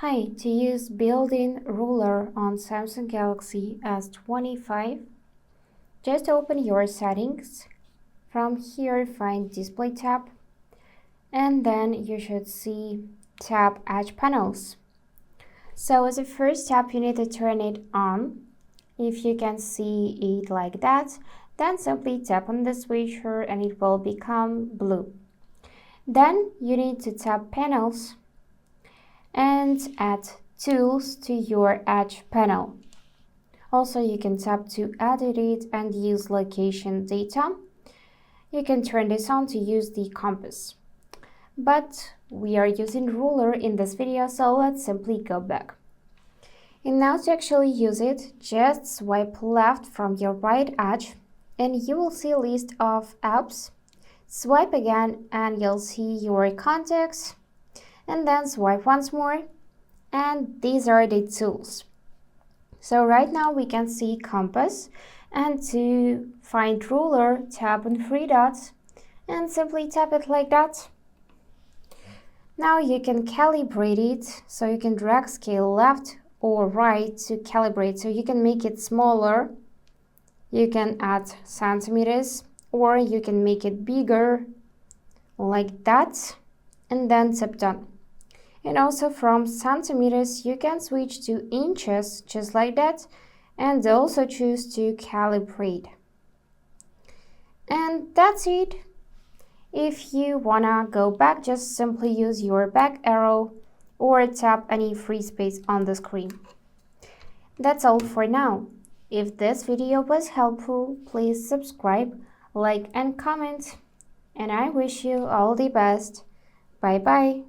Hi, to use built-in ruler on Samsung Galaxy S25, just open your settings. From here, find Display tab, and then you should see Tap Edge Panels. So as a first step, you need to turn it on. If you can see it like that, then simply tap on the switcher and it will become blue. Then you need to tap Panels and add tools to your edge panel. Also, you can tap to edit it and use location data. You can turn this on to use the compass. But we are using ruler in this video, so let's simply go back. And now to actually use it, just swipe left from your right edge and you will see a list of apps. Swipe again and you'll see your contacts, and then swipe once more, and these are the tools. So right now we can see compass, and to find ruler, tap on three dots and simply tap it like that. Now you can calibrate it, so you can drag scale left or right to calibrate, so you can make it smaller. You can add centimeters or you can make it bigger like that, and then tap done. And also from centimeters, you can switch to inches just like that, and also choose to calibrate. And that's it. If you wanna go back, just simply use your back arrow or tap any free space on the screen. That's all for now. If this video was helpful, please subscribe, like and comment. And I wish you all the best. Bye bye.